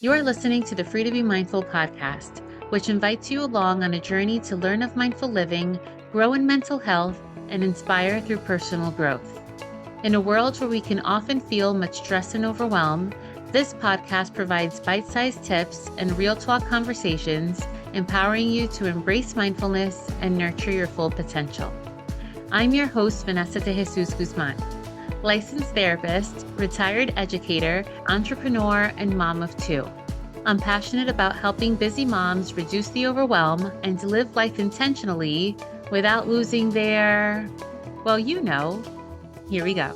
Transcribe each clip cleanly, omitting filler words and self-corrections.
You are listening to the Free to Be Mindful podcast, which invites you along on a journey to learn of mindful living, grow in mental health, and inspire through personal growth. In a world where we can often feel much stress and overwhelm, this podcast provides bite-sized tips and real talk conversations, empowering you to embrace mindfulness and nurture your full potential. I'm your host, Vanessa De Jesus Guzman, licensed therapist, retired educator, entrepreneur, and mom of two. I'm passionate about helping busy moms reduce the overwhelm and to live life intentionally without losing their, well, here we go.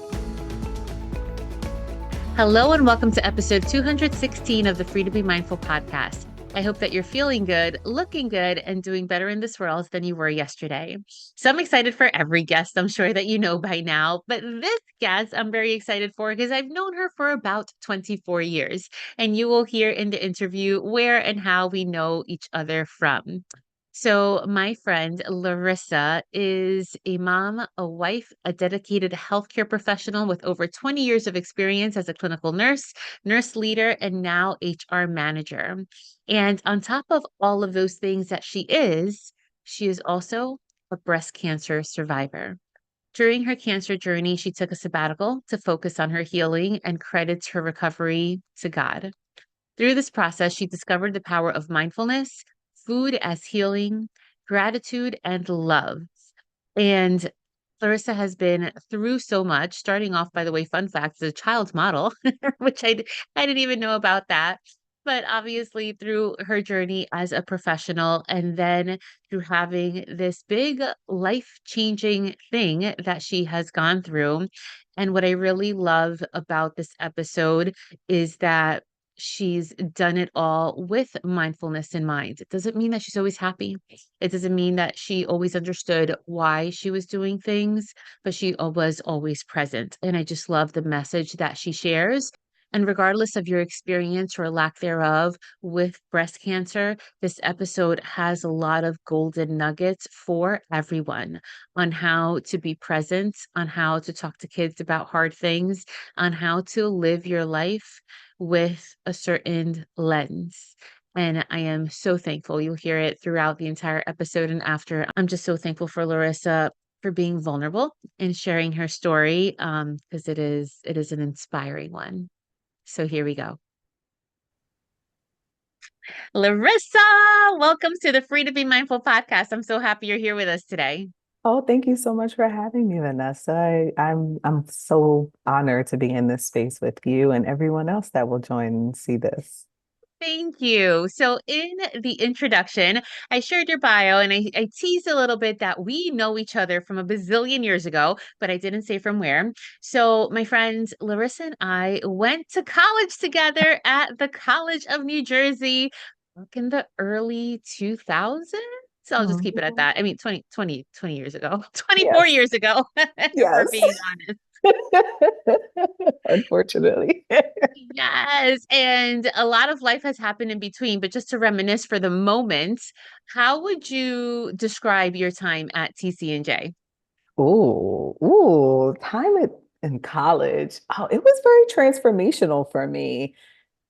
Hello and welcome to episode 216 of the Free to Be Mindful podcast. I hope that you're feeling good, looking good, and doing better in this world than you were yesterday. So I'm excited for every guest, I'm sure that you know by now. But this guest I'm very excited for because I've known her for about 24 years. And you will hear in the interview where and how we know each other from. So, my friend Larissa is a mom, a wife, a dedicated healthcare professional with over 20 years of experience as a clinical nurse, nurse leader, and now HR manager. And on top of all of those things that she is also a breast cancer survivor. During her cancer journey, she took a sabbatical to focus on her healing and credits her recovery to God. Through this process, she discovered the power of mindfulness, food as healing, gratitude, and love. And Clarissa has been through so much, starting off, by the way, fun fact, as a child model, which I didn't even know about that. But obviously, through her journey as a professional, and then through having this big life changing thing that she has gone through. And what I really love about this episode is that she's done it all with mindfulness in mind. It doesn't mean that she's always happy. It doesn't mean that she always understood why she was doing things, but she was always present. And I just love the message that she shares. And regardless of your experience or lack thereof with breast cancer, this episode has a lot of golden nuggets for everyone on how to be present, on how to talk to kids about hard things, on how to live your life with a certain lens. And I am so thankful. You'll hear it throughout the entire episode and after. I'm just so thankful for Larissa for being vulnerable and sharing her story because it is an inspiring one. So here we go. Larissa, welcome to the Free to Be Mindful podcast. I'm so happy you're here with us today. Oh, thank you so much for having me, Vanessa. I'm so honored to be in this space with you and everyone else that will join and see this. Thank you. So, in the introduction, I shared your bio and I teased a little bit that we know each other from a bazillion years ago, but I didn't say from where. So, my friends Larissa and I went to college together at the College of New Jersey back in the early 2000s. So I'll just keep it at Mhm. that. I mean, 20 years ago, 24 Yes, years ago, if we're yes. being honest. Unfortunately. Yes, and a lot of life has happened in between, but just to reminisce for the moment, how would you describe your time at TC&J? Time in college. Oh, it was very transformational for me.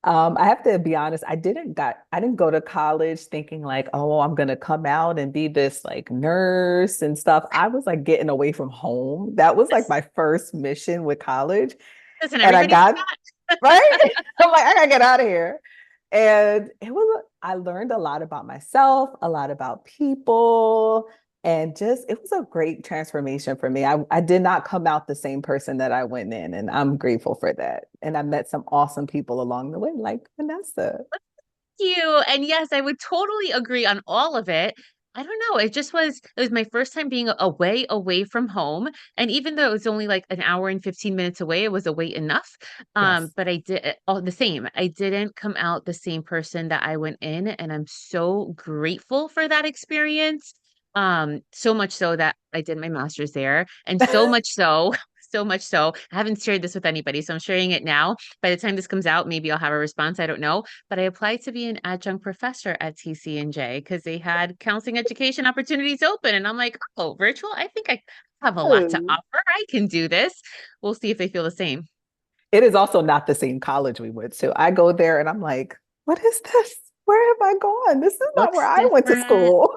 I have to be honest, I didn't go to college thinking like, oh, I'm gonna come out and be this like nurse and stuff. I was like getting away from home. That was like my first mission with college. Doesn't And I everybody do got that? right. I'm like, I gotta get out of here. And I learned a lot about myself, a lot about people, and just it was a great transformation for me. I did not come out the same person that I went in, and I'm grateful for that. And I met some awesome people along the way, like Vanessa. You. And yes, I would totally agree on all of it. I don't know. It was my first time being away from home. And even though it was only like an hour and 15 minutes away, it was away enough. Yes. But I did all the same. I didn't come out the same person that I went in. And I'm so grateful for that experience. So much so that I did my master's there. And so much so, so much so, I haven't shared this with anybody. So I'm sharing it now. By the time this comes out, maybe I'll have a response. I don't know, but I applied to be an adjunct professor at TC&J because they had counseling education opportunities open. And I'm like, oh, virtual? I think I have a lot to Oh. offer. I can do this. We'll see if they feel the same. It is also not the same college we went to. I go there and I'm like, what is this? Where have I gone? This is not where Looks I went to different. school.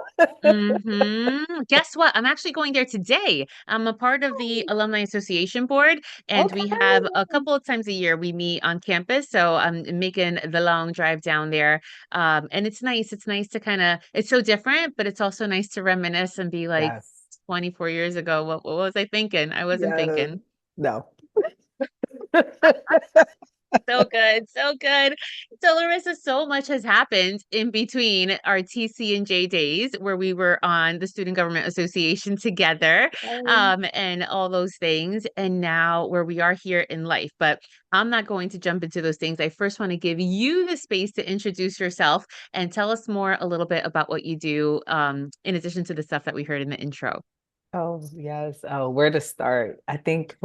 Guess what? I'm actually going there today. I'm a part of the Alumni Association board, and Okay. we have a couple of times a year we meet on campus. So I'm making the long drive down there. And it's nice. It's nice to kind of, it's so different, but it's also nice to reminisce and be like, Yes. 24 years ago, what was I thinking? I wasn't Yes. thinking. No. So good, so good. So, Larissa, so much has happened in between our TC and J days where we were on the Student Government Association together, and all those things, and now where we are here in life. But I'm not going to jump into those things. I first want to give you the space to introduce yourself and tell us more a little bit about what you do, in addition to the stuff that we heard in the intro. Oh, yes. Oh, where to start? I think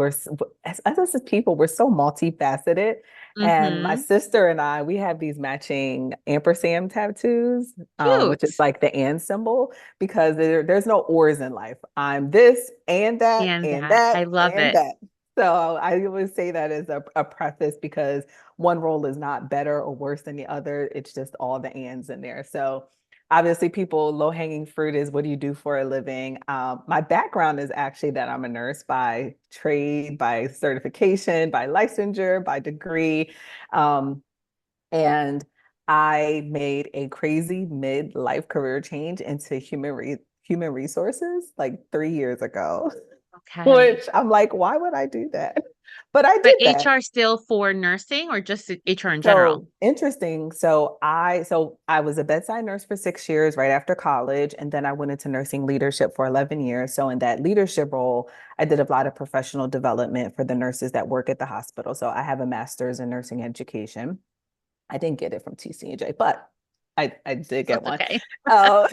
as people, we're so multifaceted. And my Mm-hmm. sister and I, we have these matching ampersand tattoos, which is Cute. like the and symbol, because there's no ors in life. I'm this and that And and that. I that love and it. that. So I always say that as a preface because one role is not better or worse than the other. It's just all the ands in there. So obviously people low hanging fruit is what do you do for a living. My background is actually that I'm a nurse by trade, by certification, by licensure, by degree. um, and I made a crazy mid-life career change into human resources like 3 years ago. Okay. Which I'm like, why would I do that? But I But did that. HR still for nursing or just HR in general? So interesting. So I was a bedside nurse for 6 years right after college, and then I went into nursing leadership for 11 years. So in that leadership role, I did a lot of professional development for the nurses that work at the hospital. So I have a master's in nursing education. I didn't get it from TCNJ, but I did get That's one. okay. Uh,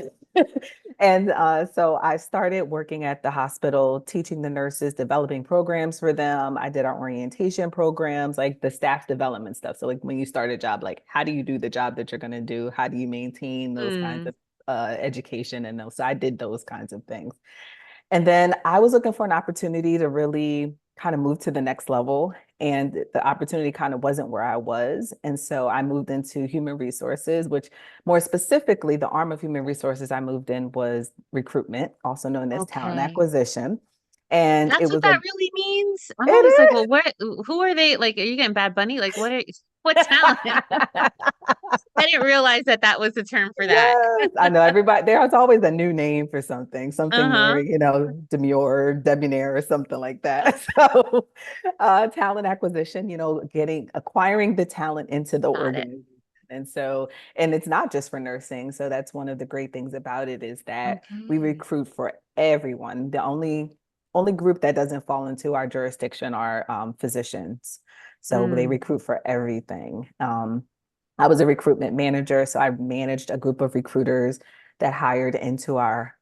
so I started working at the hospital, teaching the nurses, developing programs for them. I did our orientation programs, like the staff development stuff. So like when you start a job, like how do you do the job that you're going to do? How do you maintain those kinds Mm, of education and those? So I did those kinds of things. And then I was looking for an opportunity to really kind of move to the next level. And the opportunity kind of wasn't where I was. And so I moved into human resources, which more specifically, the arm of human resources I moved in was recruitment, also known as talent okay. acquisition. And it That's what was a, that really means. I'm always like, it well, who are they? Like, are you getting Bad Bunny? Like, what talent? is. I didn't realize that that was the term for that. Yes, I know everybody. There's always a new name for something, something more, Uh-huh. demure, debonair, or something like that. So, talent acquisition, acquiring the talent into the Got it. organization. And so, and it's not just for nursing. So that's one of the great things about it is that we Okay. recruit for everyone. The only group that doesn't fall into our jurisdiction are physicians. So they Mm, recruit for everything. I was a recruitment manager, so I managed a group of recruiters that hired into our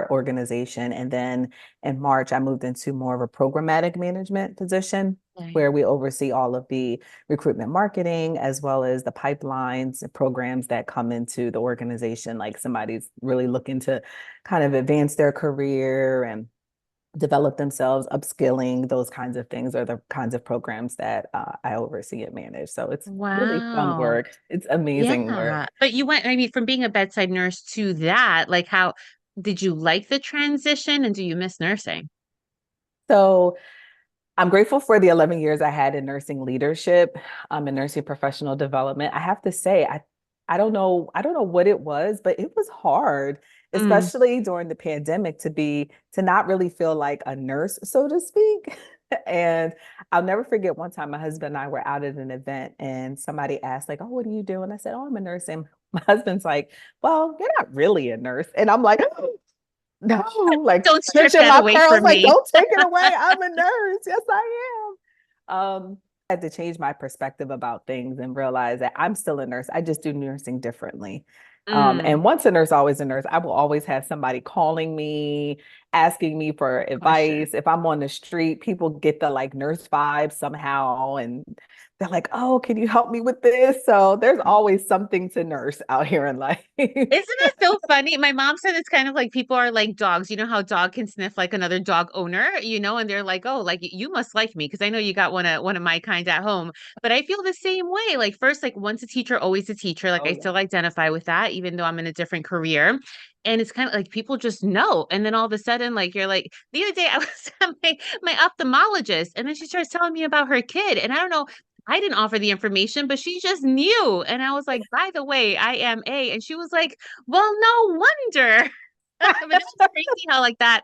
organization. And then in March, I moved into more of a programmatic management position okay. where we oversee all of the recruitment marketing as well as the pipelines and programs that come into the organization. Like somebody's really looking to kind of advance their career and develop themselves, upskilling, those kinds of things are the kinds of programs that I oversee and manage. So it's really fun Wow. work. It's amazing work. Yeah. But you went, I mean, from being a bedside nurse to that, like how did you like the transition and do you miss nursing? So I'm grateful for the 11 years I had in nursing leadership, in nursing professional development. I have to say, I don't know what it was, but it was hard, Mm, especially during the pandemic to not really feel like a nurse, so to speak. And I'll never forget one time my husband and I were out at an event and somebody asked, like, oh, what do you do? And I said, oh, I'm a nurse. And my husband's like, well, you're not really a nurse. And I'm like, no, like don't strip pinching that my away pearls, from like, me. don't take it away. I'm a nurse. Yes, I am. I had to change my perspective about things and realize that I'm still a nurse. I just do nursing differently. Mm, And once a nurse, always a nurse. I will always have somebody calling me, asking me for question. advice. If I'm on the street, people get the like nurse vibe somehow. And they're like, oh, can you help me with this? So there's always something to nurse out here in life. Isn't it so funny? My mom said it's kind of like people are like dogs. You know how dog can sniff like another dog owner, and they're like, "Oh, like you must like me because I know you got one of my kind at home." But I feel the same way. Like first, like once a teacher, always a teacher. Like Oh I yeah. still identify with that, even though I'm in a different career. And it's kind of like people just know. And then all of a sudden, like you're like, the other day I was at my ophthalmologist, and then she starts telling me about her kid. And I don't know, I didn't offer the information, but she just knew. And I was like, by the way, I am A. And she was like, well, no wonder. But it's just crazy how like that,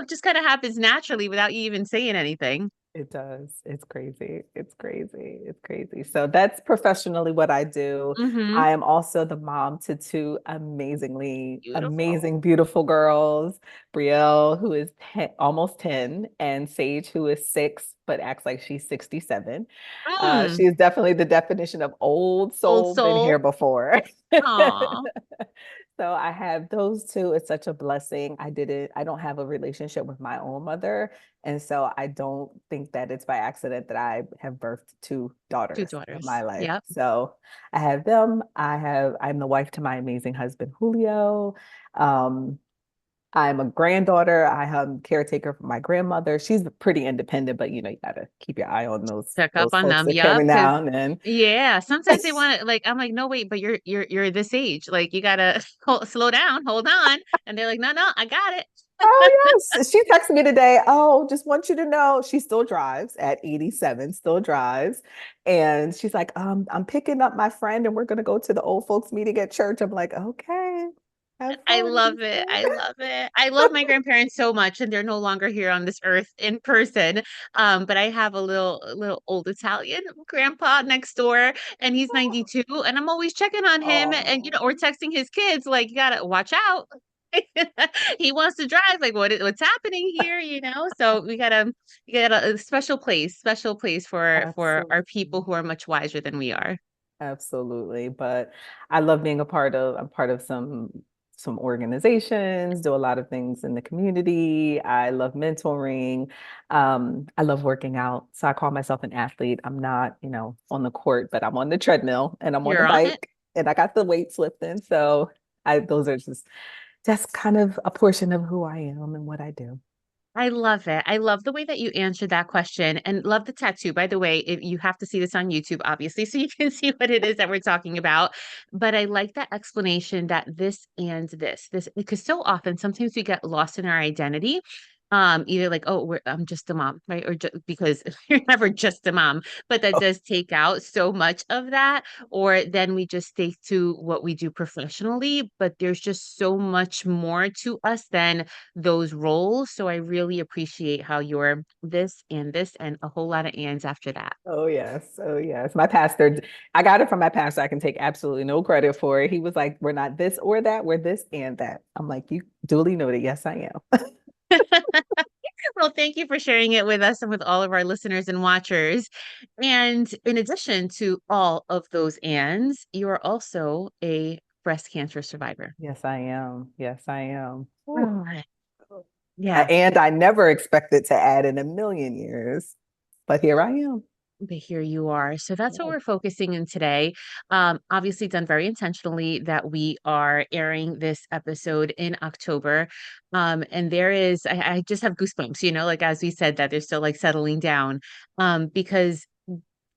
just kind of happens naturally without you even saying anything. It does. It's crazy. It's crazy. It's crazy. So that's professionally what I do. Hmm. I am also the mom to two amazingly Beautiful. amazing, beautiful girls. Brielle, who is 10, almost 10, and Sage, who is 6, but acts like she's 67. She Mm, is definitely the definition of old old soul, been here soul. before. Aw, So I have those two. It's such a blessing. I don't have a relationship with my own mother. And so I don't think that it's by accident that I have birthed two two daughters in my daughters. life. Yep. So I have them. I'm the wife to my amazing husband, Julio. Um, I'm a granddaughter. I am caretaker for my grandmother. She's pretty independent, but you gotta keep your eye on those Check up those on folks them. that come Yep. in Because now and then. yeah, sometimes they want to like. I'm like, no, wait, but you're this age. Like you gotta slow down, hold on. And they're like, no, no, I got it. Oh, yes. She texted me today. Oh, just want you to know she still drives at 87, still drives. And she's like, I'm picking up my friend and we're going to go to the old folks meeting at church. I'm like, okay, have I fun. love it. I love it. I love my grandparents so much, and they're no longer here on this earth in person. But I have a little old Italian grandpa next door, and he's 92, and I'm always checking on him, and Oh, or texting his kids like, you gotta watch out. He wants to drive. Like, what's happening here? So we got a special place for our people absolutely. who are much wiser than we are. Absolutely. But I love being I'm part of some organizations, do a lot of things in the community. I love mentoring. I love working out. So I call myself an athlete. I'm not, on the court, but I'm on the treadmill and I'm on the You're on it. bike and I got the weights lifting. So those are just kind of a portion of who I am and what I do. I love it. I love the way that you answered that question and love the tattoo. By the way, if you have to see this on YouTube, obviously, so you can see what it is that we're talking about. But I like that explanation that this and this, because so often sometimes we get lost in our identity. Either like, oh, I'm just a mom, right? Or because you're never just a mom, but that does take out so much of that. Or then we just stay to what we do professionally, but there's just so much more to us than those roles. So I really appreciate how you're this and a whole lot of ands after that. Oh yes. Oh yes. My pastor, I got it from my pastor. I can take absolutely no credit for it. He was like, we're not this or that, we're this and that. I'm like, you duly noted. Yes, I am. Well, thank you for sharing it with us and with all of our listeners and watchers. And in addition to all of those ands, you are also a breast cancer survivor. Yes, I am. Yes, I am. Ooh. Oh, yeah. And I never expected to add in a million years, but here I am. But here you are. So that's what Yeah. we're focusing in today. Obviously, done very intentionally that we are airing this episode in October. And I just have goosebumps, like as we said, that they're still like settling down. Because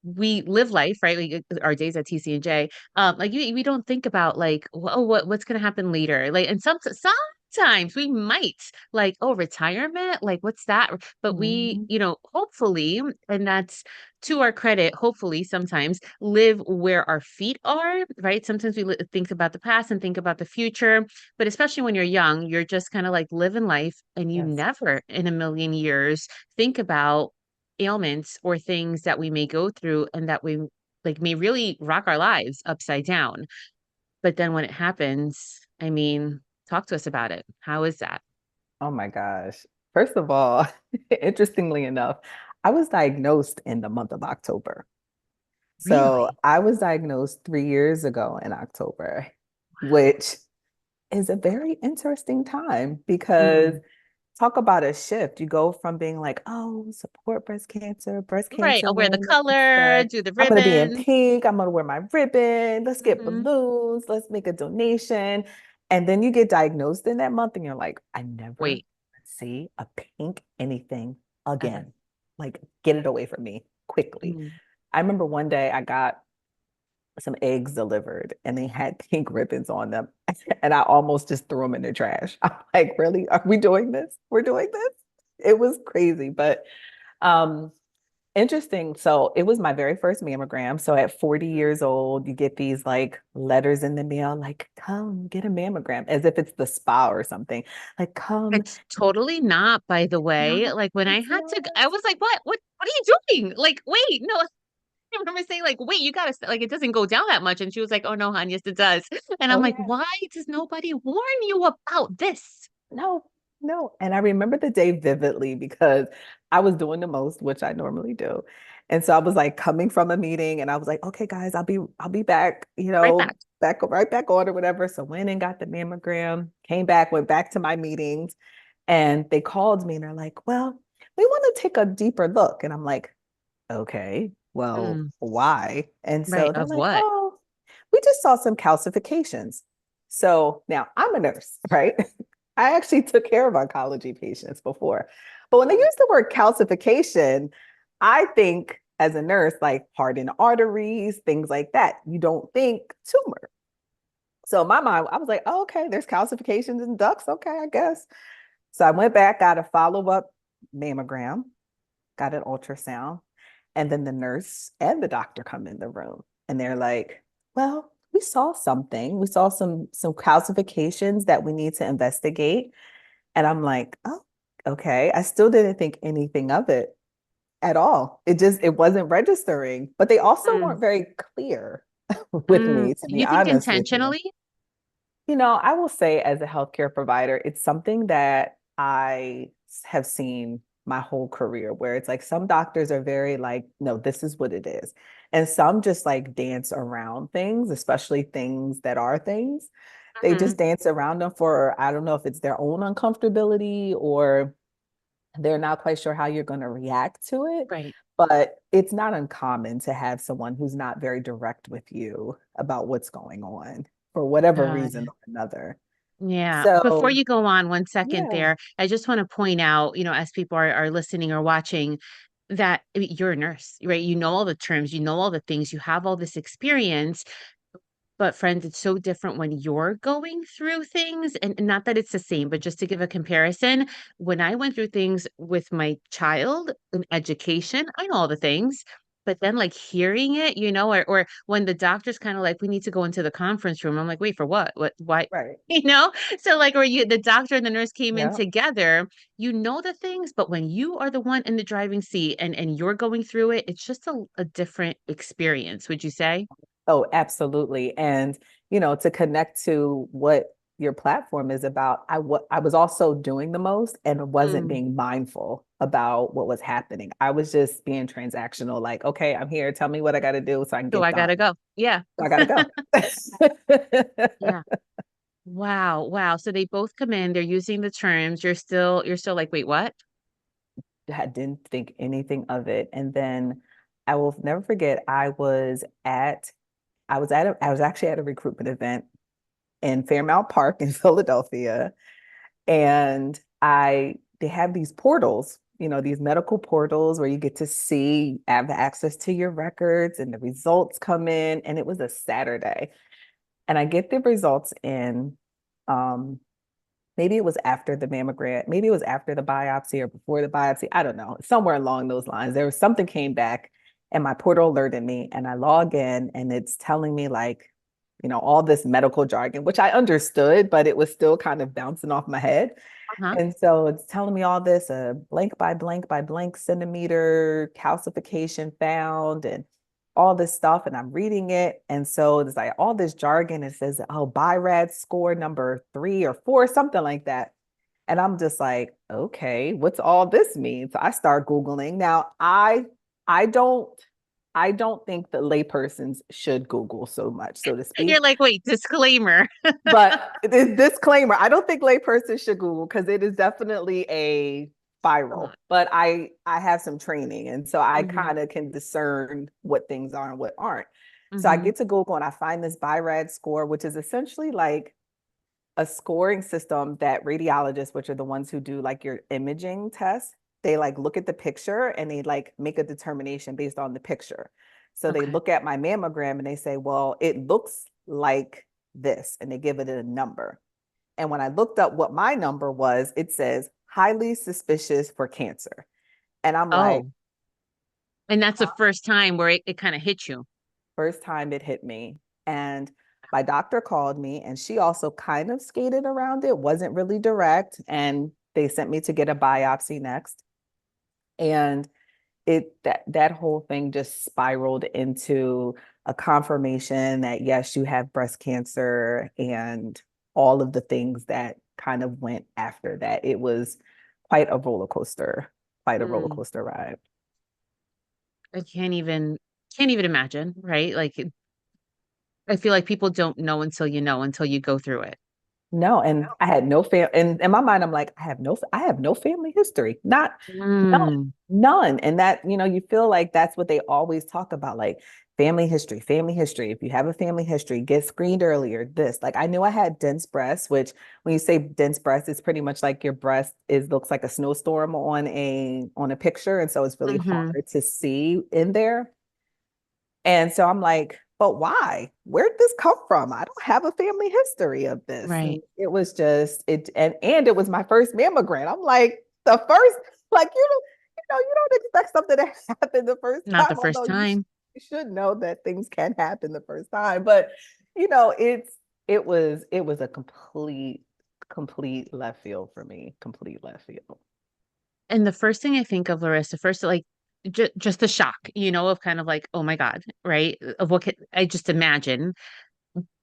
we live life, right? Our days at TC&J, like we don't think about like, oh, what's going to happen later? Like, and sometimes we might like, oh, retirement, like what's that? But we, Mhm. hopefully, and that's to our credit, hopefully sometimes live where our feet are, right? Sometimes we think about the past and think about the future, but especially when you're young, you're just kind of like living life and you Yes. never in a million years think about ailments or things that we may go through and that we like may really rock our lives upside down. But then when it happens, I mean, talk to us about it. How is that? Oh my gosh. First of all, interestingly enough, I was diagnosed in the month of October. So Really? I was diagnosed 3 years ago in October, which is a very interesting time because Mm, talk about a shift. You go from being like, oh, support breast Right. cancer I'll wear the awareness color, spread. do the I'm going to be in ribbon. pink. I'm going to wear my ribbon. Let's get Hmm. balloons. Let's make a donation. And then you get diagnosed in that month and you're like, I never Wait, see a pink anything ever. again. Like, get it away from me quickly. Mm. I remember one day I got some eggs delivered and they had pink ribbons on them. And I almost just threw them in the trash. I'm like, really? Are we doing this? We're doing this? It was crazy, but um interesting. So it was my very first mammogram. So at 40 years old, you get these like letters in the mail, like, come get a mammogram, as if it's the spa or something. Like, come. It's totally not, by the way. No, Like when I it's had to, not. I was like, what are you doing? Like, wait, no. I remember saying, like, wait, you gotta, like, it doesn't go down that much. And she was like, oh no, hon, yes, it does. And I'm Oh like, yeah. why does nobody warn you about this? No, no. And I remember the day vividly because I was doing the most, which I normally do. And so I was like coming from a meeting and I was like, okay, guys, I'll be back, Right back. back right back on or whatever. So went and got the mammogram, came back, went back to my meetings, and they called me and they're like, well, we want to take a deeper look. And I'm like, okay, well, Mm, why? And right. so they're Of like, what? oh, we just saw some calcifications. So now I'm a nurse, right? I actually took care of oncology patients before. But when they use the word calcification, I think as a nurse, like hardened arteries, things like that. You don't think tumor. So in my mind, I was like, oh, okay, there's calcifications in ducts. Okay, I guess. So I went back, got a follow-up mammogram, got an ultrasound, and then the nurse and the doctor come in the room and they're like, well, we saw something. We saw some calcifications that we need to investigate. And I'm like, oh, okay. I still didn't think anything of it at all. It wasn't registering, but they also Mm, weren't very clear with me, to be you think honest with you. intentionally? I will say as a healthcare provider, it's something that I have seen my whole career where it's like some doctors are very like, no, this is what it is. And some just like dance around things, especially things that are things. They Hmm. just dance around them for, I don't know if it's their own uncomfortability or they're not quite sure how you're going to react to it. Right. But it's not uncommon to have someone who's not very direct with you about what's going on for whatever Got reason it. or another. Yeah. Before So, you go on, 1 second yeah, there, I just want to point out, as people are listening or watching, that I mean, you're a nurse, right? You know all the terms, you know all the things, you have all this experience. But friends, it's so different when you're going through things, and not that it's the same, but just to give a comparison, when I went through things with my child in education, I know all the things. But then like hearing it, or when the doctor's kind of like, we need to go into the conference room. I'm like, wait, for what? What, why? right. You know? So like, or the doctor and the nurse came in Yeah. together, you know the things, but when you are the one in the driving seat and you're going through it, it's just a different experience, would you say? Oh, absolutely. And, to connect to what your platform is about, I was also doing the most and wasn't Mm. being mindful about what was happening. I was just being transactional, like, okay, I'm here. Tell me what I got to do so I can So get I done. gotta go. Yeah. So I got to go. Yeah. Wow. Wow. So they both come in, they're using the terms. You're still like, wait, what? I didn't think anything of it. And then I will never forget, I was actually at a recruitment event in Fairmount Park in Philadelphia. And they have these portals, these medical portals where you get to see, have access to your records and the results come in. And it was a Saturday. And I get the results in, um, maybe it was after the mammogram, maybe it was after the biopsy or before the biopsy. I don't know, somewhere along those lines. There was something came back and my portal alerted me and I log in and it's telling me like, all this medical jargon, which I understood, but it was still kind of bouncing off my head. Uh-huh. And so it's telling me all this, blank by blank by blank centimeter calcification found and all this stuff. And I'm reading it. And so it's like all this jargon. It says, oh, BIRAD score number 3 or 4, something like that. And I'm just like, okay, what's all this mean? So I start Googling. Now, I don't I don't think the laypersons should Google so much, so to You're speak. like, wait, disclaimer. But disclaimer, I don't think laypersons should Google because it is definitely a Uh, spiral. But I have some training, and so I mhm, kind of can discern what things are and what aren't. So I mhm. get to Google and I find this BIRAD score, which is essentially like a scoring system that radiologists, which are the ones who do like your imaging tests, they like look at the picture and they like make a determination based on the picture. So they Okay. look at my mammogram and they say, well, it looks like this, and they give it a number. And when I looked up what my number was, it says highly suspicious for cancer. And I'm like, Oh, and that's the first time where it kind of hit you. first time it hit me. And my doctor called me and she also kind of skated around it, wasn't really direct. And they sent me to get a biopsy next. And that whole thing just spiraled into a confirmation that yes, you have breast cancer and all of the things that kind of went after that. It was quite a roller coaster, quite a roller Mm. coaster ride. I can't even imagine, right? Like I feel like people don't know until you go through it. No, and I had no fam and in my mind, I'm like, I have no family history. Not none, Mm, none. And that, you feel like that's what they always talk about, like family history, family history. If you have a family history, get screened earlier. This, like I knew I had dense breasts, which when you say dense breast, it's pretty much like your breast is looks like a snowstorm on a picture. And so it's really hmm. hard to see in there. And so I'm like, but why? Where'd this come from? I don't have a family history of this. And Right. it was just it and it was my first mammogram. I'm like, the first, like you don't expect something to happen the first Not the time, first although time. you should know that things can happen the first time. But it was a complete left field for me. Complete left field. And the first thing I think of, Larissa, first, like just the shock, of kind of like, oh my God, right? Of what I just imagine.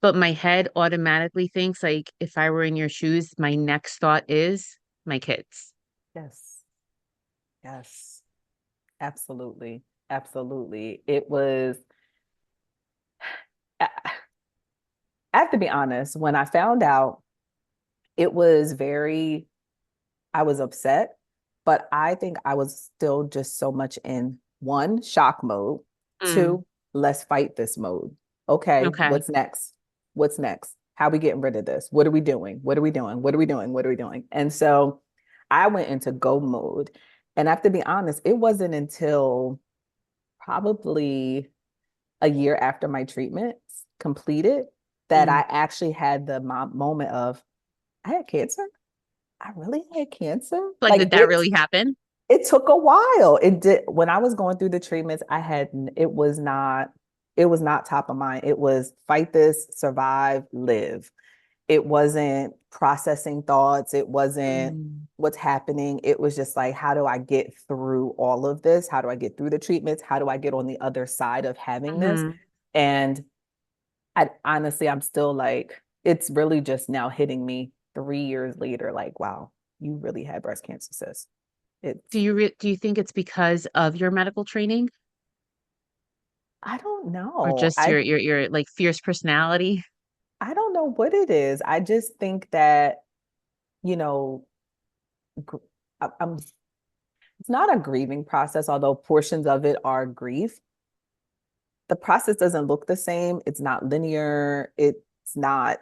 But my head automatically thinks, like, if I were in your shoes, my next thought is my kids. Yes. Yes. Absolutely. Absolutely. It was, I have to be honest, when I found out, it was I was upset, but I think I was still just so much in one, shock mode, Mm, two, let's fight this mode. Okay, okay. what's next? What's next? How are we getting rid of this? What are we doing? What are we doing? What are we doing? What are we doing? And so I went into go mode. And I have to be honest, it wasn't until probably a year after my treatments completed that Mm. I actually had the moment of I had cancer. I really had cancer. Like, Like did that really happen? it took a while. It did when I was going through the treatments, I had it was not top of mind. It was fight this, survive, live. It wasn't processing thoughts. It wasn't Mm. what's happening. It was just like, how do I get through all of this? How do I get through the treatments? How do I get on the other side of having this? Hmm. And I honestly, I'm still like, it's really just now hitting me 3 years later, like, wow, you really had breast cancer, sis. It's, Do you think it's because of your medical training I don't or know. just your like fierce personality? I don't know what it is. I just think that, you know, gr- I'm it's not a grieving process, although portions of it are grief. The process doesn't look the same. It's not linear. It's not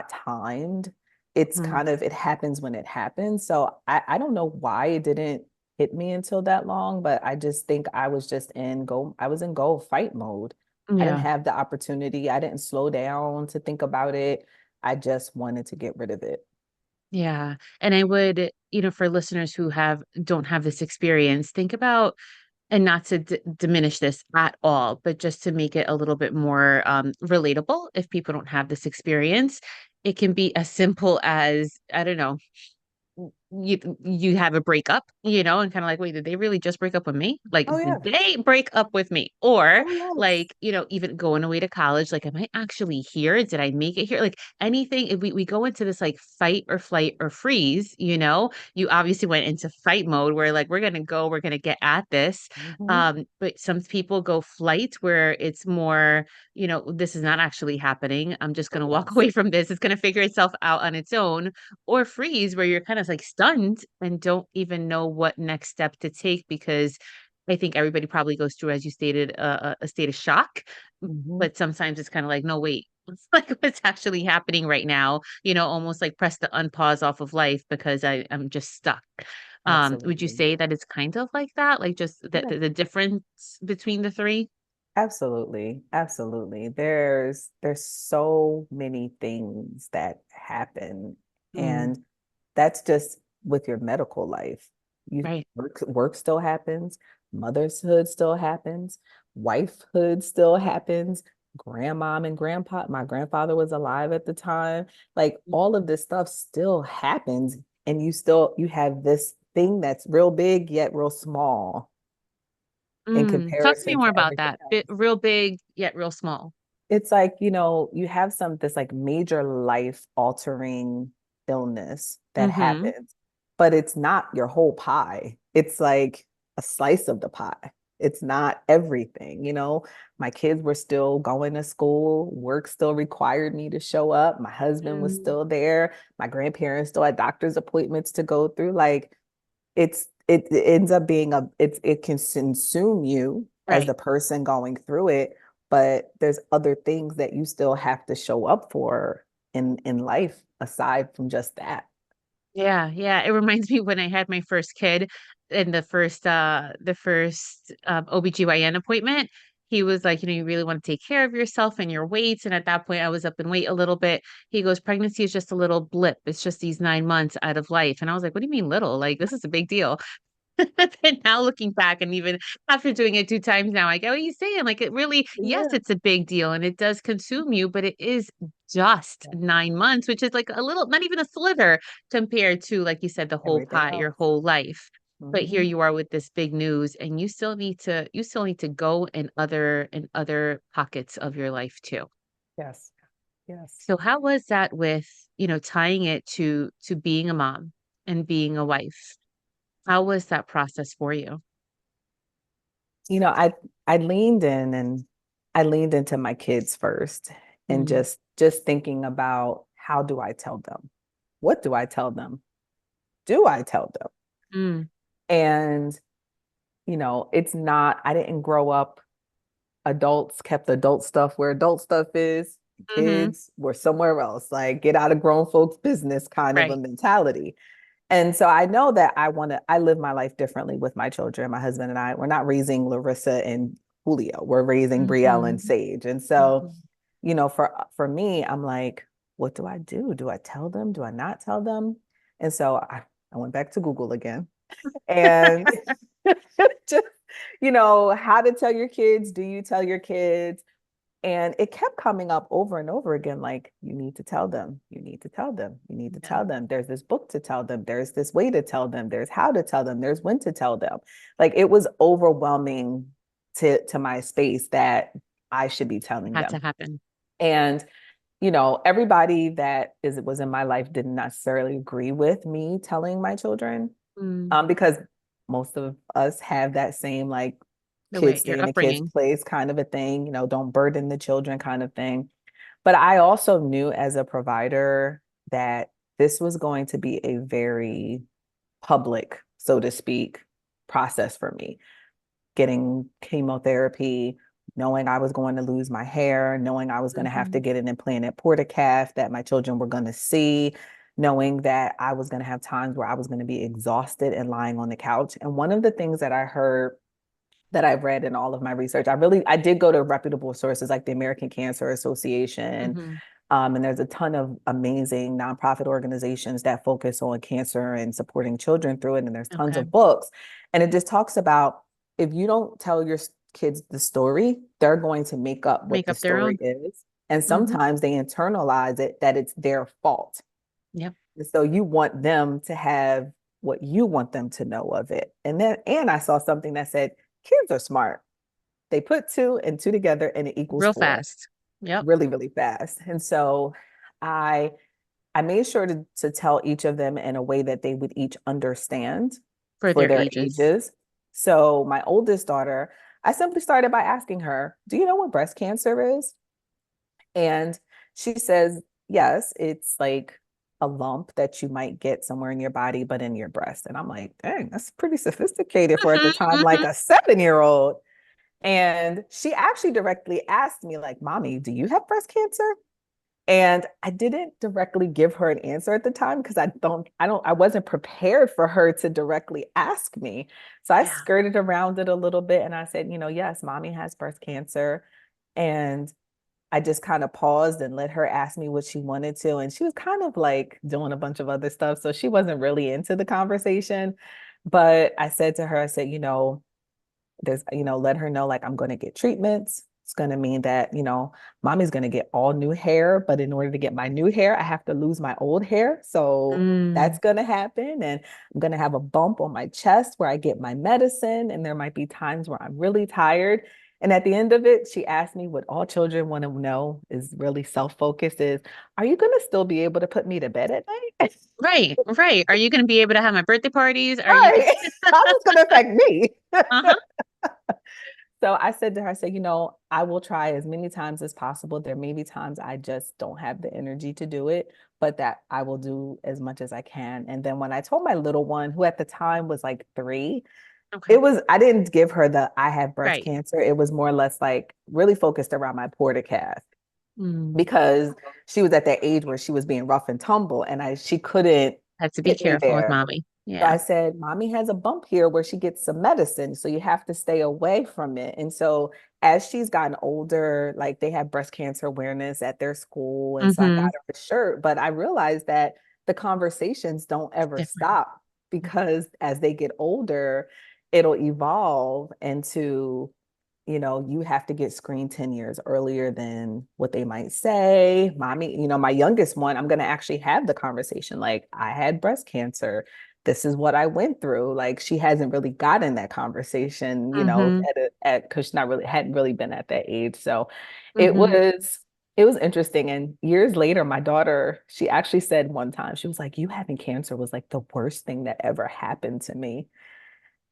timed. It's Mm. kind of it happens when it happens. So I don't know why it didn't hit me until that long, but I just think I was in go fight mode. I didn't Yeah. have the opportunity. I didn't slow down to think about it. I just wanted to get rid of it. Yeah. And I would, for listeners who don't have this experience, think about, and not to diminish this at all, but just to make it a little bit more relatable if people don't have this experience, it can be as simple as, I don't know, you have a breakup, and kind of like, wait, did they really just break up with me? Like, Oh yeah. did they break up with me? Or Oh yes. like, even going away to college, like, am I actually here? Did I make it here? Like anything, if we go into this like fight or flight or freeze, you obviously went into fight mode where like we're gonna get at this. Hmm. But some people go flight where it's more, this is not actually happening. I'm just gonna walk Yes. away from this. It's gonna figure itself out on its own, or freeze where you're kind of like stunned and don't even know what next step to take because I think everybody probably goes through, as you stated, a state of shock. Hmm. But sometimes it's kind of like, no, wait, it's like what's actually happening right now, almost like press the unpause off of life because I'm just stuck. Would you Absolutely. say that it's kind of like that? Like just that Yeah. the difference between the three? Absolutely. Absolutely. There's so many things that happen, Mm, and that's just with your medical life. You right. work still happens, motherhood still happens, wifehood still happens, grandmom and grandpa, my grandfather was alive at the time. Like all of this stuff still happens, and you have this thing that's real big yet real small in Talk to me comparison more to about everything that. else. Real big yet real small. It's like, you have this like major life altering illness that Mm-hmm. happens, but it's not your whole pie. It's like a slice of the pie. It's not everything, My kids were still going to school, work still required me to show up. My husband was Mm, still there. My grandparents still had doctor's appointments to go through. Like it ends up being it can consume you as right. the person going through it, but there's other things that you still have to show up for in life aside from just that. Yeah, yeah. It reminds me when I had my first kid in the first OBGYN appointment. He was like, you really want to take care of yourself and your weights. And at that point, I was up in weight a little bit. He goes, pregnancy is just a little blip. It's just these 9 months out of life. And I was like, what do you mean little? Like, this is a big deal. And now looking back and even after doing it 2 times now, I get what he's saying. Like it really, yes, Yeah. it's a big deal and it does consume you, but it is just 9 months, which is like a little, not even a sliver compared to, like you said, the whole Everything pie, your else. whole life. But here Hmm. you are with this big news and you still need to go in other pockets of your life too. Yes. Yes. So how was that with, tying it to being a mom and being a wife? How was that process for you? You know, I leaned in and I leaned into my kids first, and Mm, just thinking about how do I tell them? What do I tell them? Do I tell them? mm, And it's not, I didn't grow up, adults kept adult stuff where adult stuff is, mhm. kids were somewhere else, like get out of grown folks' business kind of a Right. mentality. And so I know that I live my life differently with my children. My husband and I, we're not raising Larissa and Julio, we're raising Brielle and Mhm. Sage. And so, Mhm. for me, I'm like, what do I do? Do I tell them? Do I not tell them? And so I went back to Google again and just, how to tell your kids. Do you tell your kids? And it kept coming up over and over again, like, you need to tell them, you need to tell them, you need to Yeah. tell them. There's this book to tell them, there's this way to tell them, there's how to tell them, there's when to tell them. Like it was overwhelming to my space that I should be telling Had to them. happen. And everybody that was in my life didn't necessarily agree with me telling my children, Mm. because most of us have that same like The kids way stay your in a kid's upbringing. place kind of a thing, don't burden the children kind of thing. But I also knew as a provider that this was going to be a very public, so to speak, process for me. Getting chemotherapy, knowing I was going to lose my hair, knowing I was going to have to Mhm. get an implanted portacalf that my children were going to see, knowing that I was going to have times where I was going to be exhausted and lying on the couch. And one of the things that I heard, that I've read in all of my research, I did go to reputable sources like the American Cancer Association, Mhm. and there's a ton of amazing nonprofit organizations that focus on cancer and supporting children through it. And there's tons Okay. of books. And it just talks about, if you don't tell your kids the story, they're going to make up what Make the up their story own. is. And Mhm. sometimes they internalize it that it's their fault. Yep. And so you want them to have what you want them to know of it. And I saw something that said, kids are smart. They put two and two together and it equals Real four fast. Yep. really, really fast. And so I I made sure to tell each of them in a way that they would each understand For for their their ages. ages. So my oldest daughter, I simply started by asking her, "Do you know what breast cancer is?" And she says, "Yes, it's like a lump that you might get somewhere in your body, but in your breast." And I'm like, "Dang, that's pretty sophisticated for at the Mhm, time, like mhm. a 7-year-old." And she actually directly asked me, like, "Mommy, do you have breast cancer?" And I didn't directly give her an answer at the time because I wasn't prepared for her to directly ask me. So I Yeah. skirted around it a little bit and I said, yes, mommy has breast cancer. And I just kind of paused and let her ask me what she wanted to. And she was kind of like doing a bunch of other stuff. So she wasn't really into the conversation. But I said to her, I said, let her know like I'm going to get treatments. It's going to mean that, mommy's going to get all new hair, but in order to get my new hair, I have to lose my old hair. So Mm. that's going to happen. And I'm going to have a bump on my chest where I get my medicine. And there might be times where I'm really tired. And at the end of it, she asked me what all children want to know is really self-focused is, are you going to still be able to put me to bed at night? Right, right. Are you going to be able to have my birthday parties? Are you? Right. How's this going to affect me? Uh-huh. So I said to her, I said, I will try as many times as possible. There may be times I just don't have the energy to do it, but that I will do as much as I can. And then when I told my little one, who at the time was like 3, Okay. I didn't give her the I have breast Right. cancer. It was more or less like really focused around my porta Mm. because she was at that age where she was being rough and tumble and she couldn't Have to be hit me careful with there. mommy. So Yeah. I said, Mommy has a bump here where she gets some medicine. So you have to stay away from it. And so as she's gotten older, like they have breast cancer awareness at their school. And so I Mm-hmm. got her a shirt. But I realized that the conversations don't ever Different. stop because as they get older, it'll evolve into you have to get screened 10 years earlier than what they might say. Mommy, my youngest one, I'm going to actually have the conversation like, I had breast cancer. This is what I went through. Like, she hasn't really gotten that conversation, Mm-hmm. because she's not really, hadn't really been at that age. So it Mm-hmm. was, it was interesting. And years later, my daughter, she actually said one time, she was like, you having cancer was like the worst thing that ever happened to me.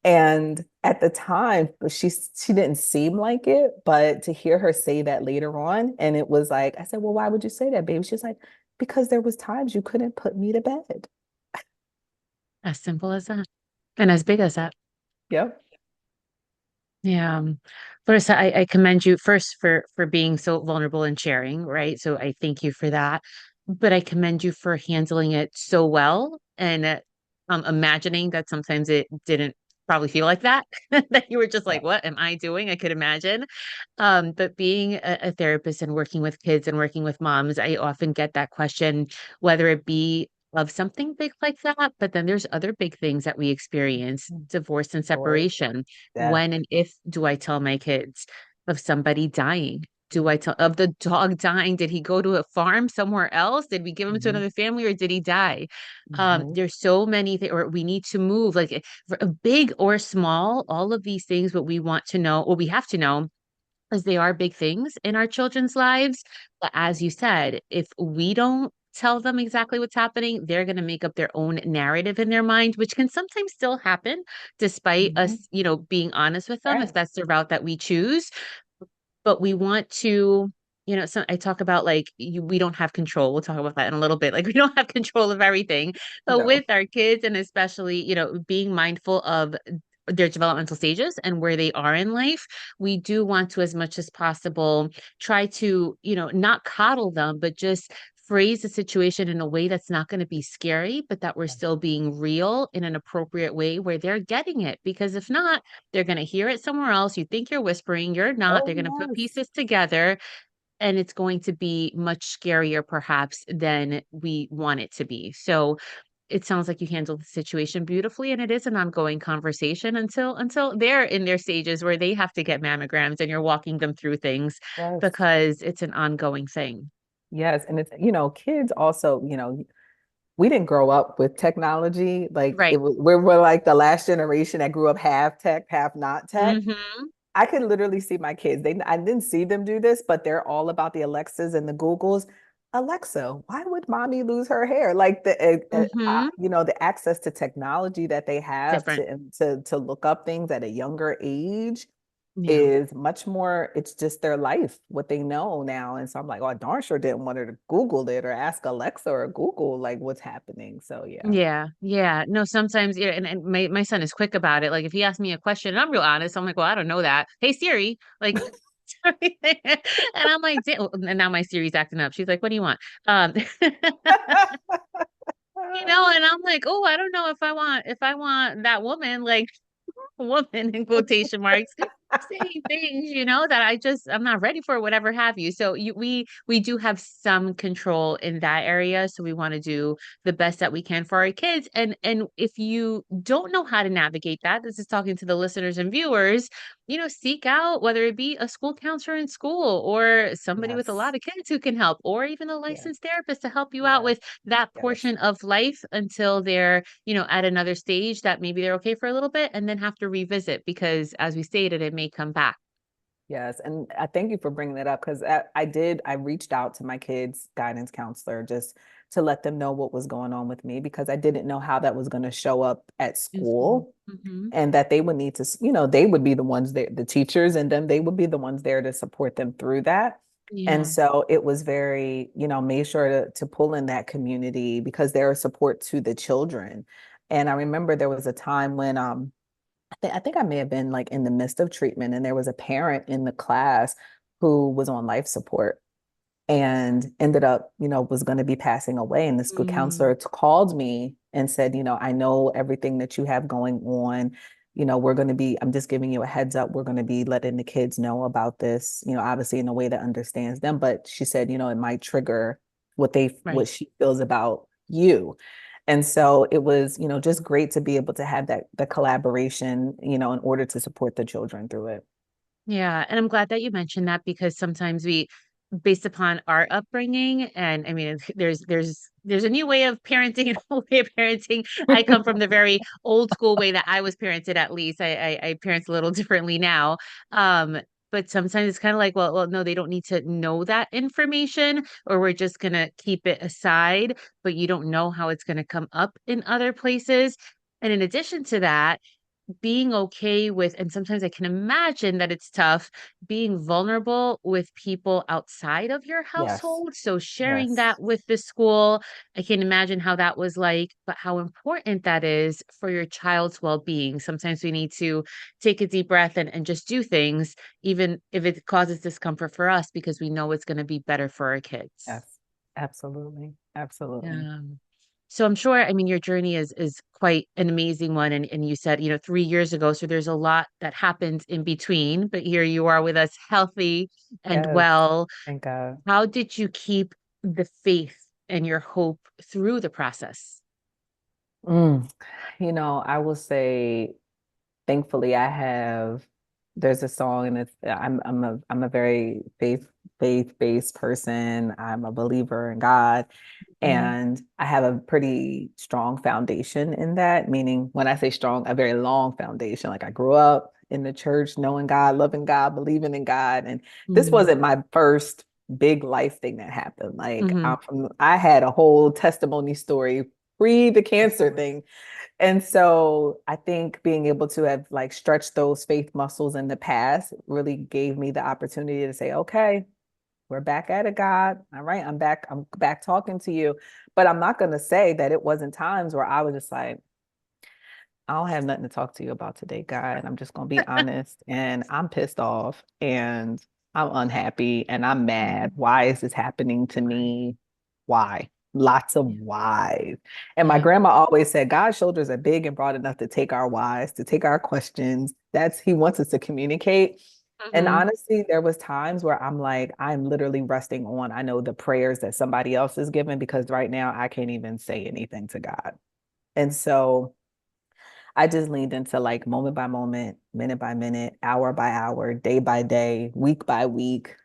And at the time, she didn't seem like it, but to hear her say that later on, and it was like, I said, well, why would you say that, baby? She's like, because there was times you couldn't put me to bed. As simple as that. And as big as that. Yep. Yeah. Larissa, I commend you first for being so vulnerable and sharing, right? So I thank you for that. But I commend you for handling it so well and imagining that sometimes it didn't probably feel like that, that you were just like, Yep. what am I doing? I could imagine. But being a therapist and working with kids and working with moms, I often get that question, whether it be of something big like that, but then there's other big things that we experience, divorce and Divorce, separation. death. When and if do I tell my kids of somebody dying? Do I tell of the dog dying? Did he go to a farm somewhere else? Did we give him to Mhm. another family or did he die? Mhm. There's so many things, or we need to move, like big or small, all of these things, what we want to know, or we have to know because they are big things in our children's lives. But as you said, if we don't tell them exactly what's happening, they're going to make up their own narrative in their mind, which can sometimes still happen despite Mhm. us, being honest with them if Right. that's the route that we choose. But we want to, so I talk about like we don't have control. We'll talk about that in a little bit. Like we don't have control of everything, but No. with our kids and especially, being mindful of their developmental stages and where they are in life, we do want to, as much as possible, try to, not coddle them, but just phrase the situation in a way that's not going to be scary, but that we're still being real in an appropriate way where they're getting it. Because if not, they're going to hear it somewhere else. You think you're whispering, you're not. Oh, They're going to put yes. pieces together, and it's going to be much scarier, perhaps, than we want it to be. So it sounds like you handled the situation beautifully, and it is an ongoing conversation until they're in their stages where they have to get mammograms and you're walking them through things Yes. because it's an ongoing thing. Yes. And it's, kids also, we didn't grow up with technology. Like Right. we're like the last generation that grew up half tech, half not tech. Mm-hmm. I could literally see my kids. I didn't see them do this, but they're all about the Alexas and the Googles. Alexa, why would mommy lose her hair? Like Mm-hmm. the access to technology that they have Different. to look up things at a younger age Yeah. is much more, it's just their life, what they know now. And so I'm like, oh, I darn sure didn't want her to Google it or ask Alexa or Google like what's happening. So yeah. Yeah, yeah. No, sometimes, yeah, and my son is quick about it. Like if he asks me a question and I'm real honest, I'm like, well, I don't know that. Hey Siri, like and I'm like, "Damn," and now my Siri's acting up. She's like, what do you want? And I'm like, oh, I don't know if I want that woman, like woman in quotation marks saying things, that I'm not ready for, whatever have you. So we do have some control in that area. So we want to do the best that we can for our kids. And if you don't know how to navigate that, this is talking to the listeners and viewers, seek out whether it be a school counselor in school or somebody with a Yes. lot of kids who can help, or even a Yes. licensed therapist to help you out Yes. with that Yes. portion of life until they're at another stage that maybe they're okay for a little bit and then have to revisit because, as we stated, it may come back. Yes, and I thank you for bringing that up because I reached out to my kids' guidance counselor just to let them know what was going on with me because I didn't know how that was going to show up at In school. school Mm-hmm. and that they would need to, they would be the ones there, the teachers, and then they would be the ones there to support them through that. And Yeah. so it was very, made sure to pull in that community because they're a support to the children. And I remember there was a time when I think I may have been like in the midst of treatment, and there was a parent in the class who was on life support and ended up, was going to be passing away. And the school Mm, counselor called me and said, I know everything that you have going on. I'm just giving you a heads up. We're going to be letting the kids know about this, obviously in a way that understands them. But she said, it might trigger right. what she feels about you. And so it was, just great to be able to have the collaboration, in order to support the children through it. Yeah, and I'm glad that you mentioned that because sometimes we, based upon our upbringing, and I mean, there's a new way of parenting and a way of parenting. I come from the very old school way that I was parented. At least I parent a little differently now. But sometimes it's kind of like, well, no, they don't need to know that information, or we're just gonna keep it aside. But you don't know how it's gonna come up in other places. And in addition to that, being okay with, and sometimes I can imagine that it's tough being vulnerable with people outside of your Yes. household. So sharing Yes. that with the school, I can imagine how that was like, but how important that is for your child's well-being. Sometimes we need to take a deep breath and just do things, even if it causes discomfort for us, because we know it's going to be better for our kids. Yes. Absolutely. Absolutely. Yeah. So I'm sure, I mean, your journey is quite an amazing one. And you said, 3 years ago. So there's a lot that happened in between, but here you are with us, healthy and Yes. well. Thank God. How did you keep the faith and your hope through the process? Mm. I will say, thankfully, there's a song and I'm a very faith-based person. I'm a believer in God. Mhm. And I have a pretty strong foundation in that, meaning when I say strong, a very long foundation. Like I grew up in the church, knowing God, loving God, believing in God. And this Mhm. wasn't my first big life thing that happened. Like Mhm. I had a whole testimony story pre the cancer thing. And so I think being able to have like stretched those faith muscles in the past really gave me the opportunity to say, okay, we're back at it, God. All right, I'm back talking to you. But I'm not gonna say that it wasn't times where I was just like, I don't have nothing to talk to you about today, God. I'm just gonna be honest. And I'm pissed off and I'm unhappy and I'm mad. Mhm. Why is this happening to Right. me? Why? Lots of Yeah. whys. And my Yeah. grandma always said, God's shoulders are big and broad enough to take our whys, to take our questions. He wants us to communicate. And Mhm. honestly, there was times where I'm like, I'm literally resting on, I know the prayers that somebody else is giving because right now I can't even say anything to God. And so I just leaned into like moment by moment, minute by minute, hour by hour, day by day, week by week,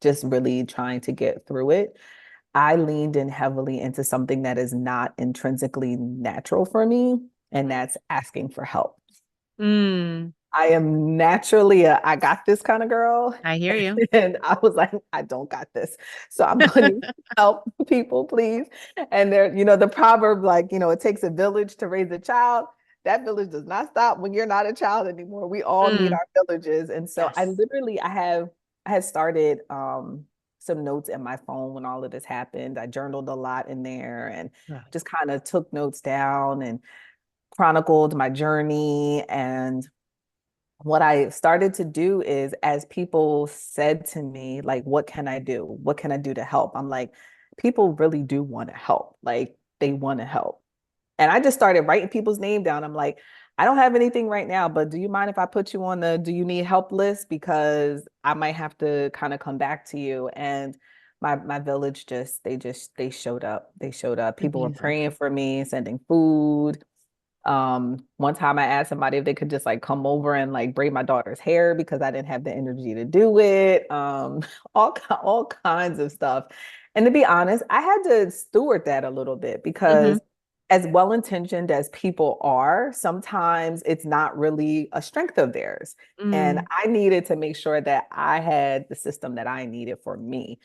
just really trying to get through it. I leaned in heavily into something that is not intrinsically natural for me, and that's asking for help. Mm, I am naturally a I got this kind of girl. I hear you. And I was like, I don't got this. So I'm going to help people, please. And there, the proverb, like, it takes a village to raise a child. That village does not stop when you're not a child anymore. We all need Mm, our villages. And so yes. I had started some notes in my phone when all of this happened. I journaled a lot in there and Good. just kind of took notes down and chronicled my journey. And what I started to do is, as people said to me, like, what can I do? What can I do to help? I'm like, people really do want to help. Like, they want to help. And I just started writing people's name down. I'm like, I don't have anything right now, but do you mind if I put you on the do you need help list? Because I might have to kind of come back to you. And my village they showed up. They showed up. People were Amazing. praying for me, sending food. One time I asked somebody if they could just like come over and like braid my daughter's hair because I didn't have the energy to do it. All kinds of stuff. And to be honest, I had to steward that a little bit Hmm. because as well-intentioned as people are, sometimes it's not really a strength of theirs. And Mm, I needed to make sure that I had the system that I needed for me.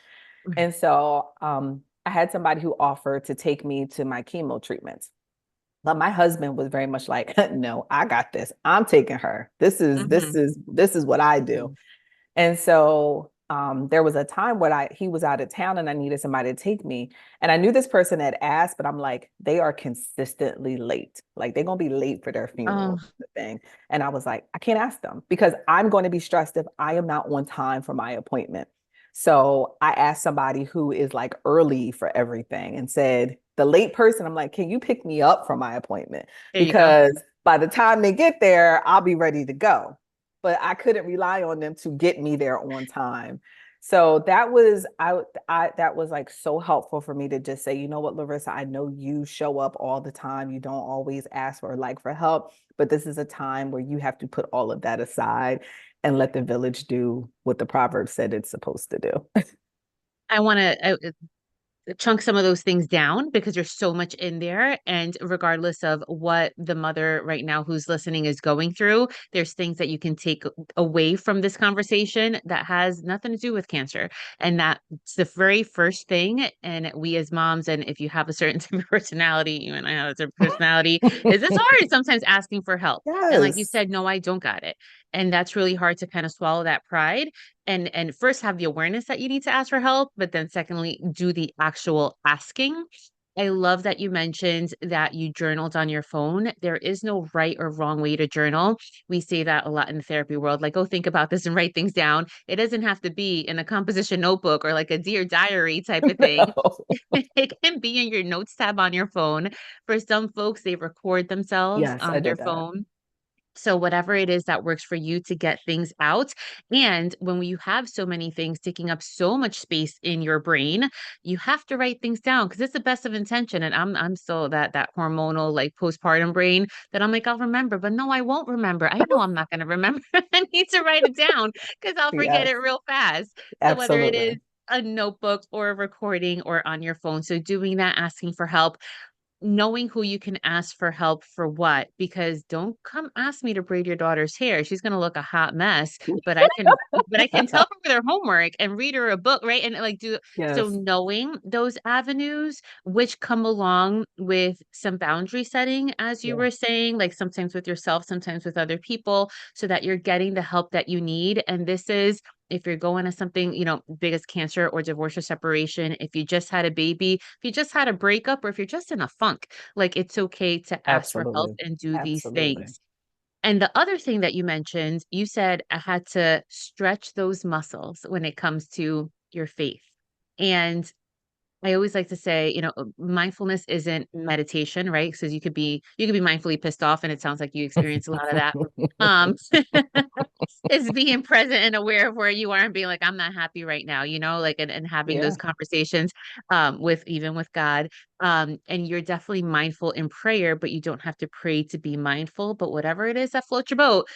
right. And so I had somebody who offered to take me to my chemo treatments. But my husband was very much like, no, I got this. I'm taking her. Hmm. This is what I do. Mm, And so there was a time when he was out of town and I needed somebody to take me. And I knew this person had asked, but I'm like, they are consistently late. Like they're gonna be late for their oh, funeral thing. And I was like, I can't ask them because I'm going to be stressed if I am not on time for my appointment. So I asked somebody who is like early for everything and said, the late person, I'm like, can you pick me up from my appointment? there you go. Because by the time they get there, I'll be ready to go, but I couldn't rely on them to get me there on time. So that was like so helpful for me to just say, you know what, Larissa, I know you show up all the time. You don't always ask for help, but this is a time where you have to put all of that aside and let the village do what the proverb said it's supposed to do. I want to chunk some of those things down because there's so much in there. And regardless of what the mother right now who's listening is going through, there's things that you can take away from this conversation that has nothing to do with cancer. And that's the very first thing. And we as moms, and if you have a certain type of personality, you and I have a certain personality, is it's hard sometimes asking for help. And like you Yes. said, no, I don't got it. And that's really hard to kind of swallow that pride and first have the awareness that you need to ask for help, but then secondly do the actual asking. I love that you mentioned that you journaled on your phone. There is no right or wrong way to journal. We say that a lot in the therapy world, like, oh, think about this and write things down. It doesn't have to be in a composition notebook or like a dear diary type of thing. No. It can be in your notes tab on your phone. For some folks, they record themselves Yes, I on their did that. phone. So whatever it is that works for you to get things out. And when you have so many things taking up so much space in your brain, you have to write things down because it's the best of intention. And I'm still that hormonal like postpartum brain that I'm like, I'll remember, but no, I won't remember. I know I'm not gonna remember. I need to write it down because I'll forget Yes, it real fast. So whether it is absolutely. a notebook or a recording or on your phone. So doing that, asking for help, knowing who you can ask for help for what, because don't come ask me to braid your daughter's hair. She's going to look a hot mess, but I can help her with her homework and read her a book, right? And like do so Yes, knowing those avenues which come along with some boundary setting as you yeah, were saying, like sometimes with yourself, sometimes with other people, so that you're getting the help that you need. And this is if you're going to something, big as cancer or divorce or separation, if you just had a baby, if you just had a breakup, or if you're just in a funk, like it's okay to ask for help absolutely. and do these Absolutely. things. And the other thing that you mentioned, you said I had to stretch those muscles when it comes to your faith. And I always like to say, mindfulness isn't meditation, right? Because you could be mindfully pissed off, and it sounds like you experience a lot of that. Um, is being present and aware of where you are and being like, I'm not happy right now, like and having those Yeah, conversations with even with God. And you're definitely mindful in prayer, but you don't have to pray to be mindful. But whatever it is that floats your boat,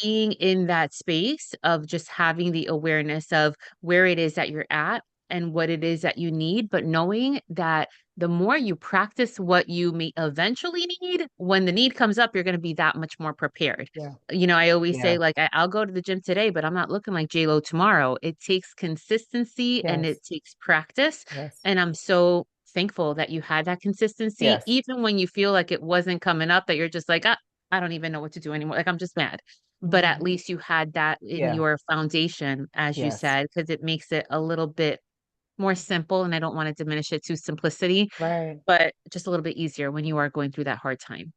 being in that space of just having the awareness of where it is that you're at and what it is that you need, but knowing that the more you practice what you may eventually need, when the need comes up, you're going to be that much more prepared. Yeah. I always say, Yeah. like, I'll go to the gym today, but I'm not looking like J-Lo tomorrow. It takes consistency and Yes. it takes practice. Yes. And I'm so thankful that you had that consistency, Yes. even when you feel like it wasn't coming up, that you're just like, ah, I don't even know what to do anymore. Like, I'm just mad. But at Mhm. least you had that in Yeah. your foundation, as you Yes. said, because it makes it a little bit more simple. And I don't want to diminish it to simplicity, Right. but just a little bit easier when you are going through that hard time.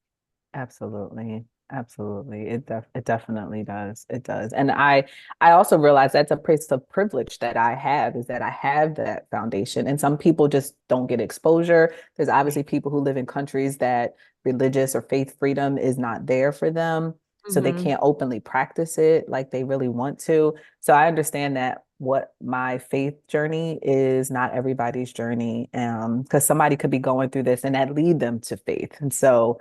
Absolutely. Absolutely. It definitely does. It does. And I also realize that's a place of privilege that I have, is that I have that foundation. And some people just don't get exposure. There's obviously Right. people who live in countries that religious or faith freedom is not there for them. So they Hmm. can't openly practice it like they really want to. So I understand that what my faith journey is not everybody's journey. Because somebody could be going through this and that lead them to faith. And so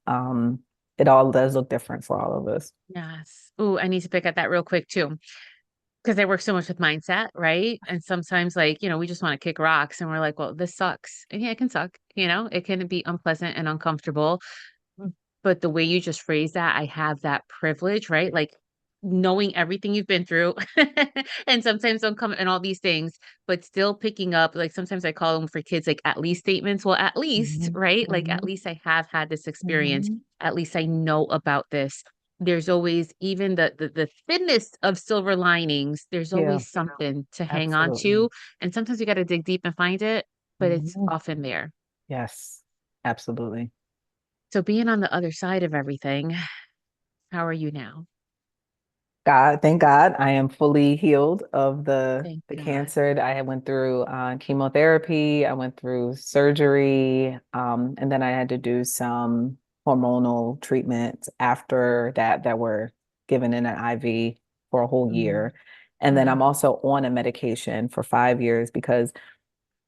um, it all does look different for all of us. Yes. Oh, I need to pick at that real quick too, because I work so much with mindset, right? And sometimes, like, we just want to kick rocks and we're like, well, this sucks. And yeah, it can suck, it can be unpleasant and uncomfortable. But the way you just phrase that, I have that privilege, right? Like knowing everything you've been through and sometimes don't come and all these things, but still picking up, like sometimes I call them for kids, like at least statements. Well, at least, Mhm, right? Like at mhm, least I have had this experience. mhm. At least I know about this. There's always even the thinnest of silver linings, there's Yeah, always something to hang on absolutely. to. And sometimes you got to dig deep and find it, but it's Mhm. often there. Yes, absolutely. So being on the other side of everything, how are you now? God, thank God, I am fully healed of Thank the God. cancer. I went through chemotherapy. I went through surgery, and then I had to do some hormonal treatments after that were given in an IV for a whole Mm, year. And then mhm. I'm also on a medication for 5 years because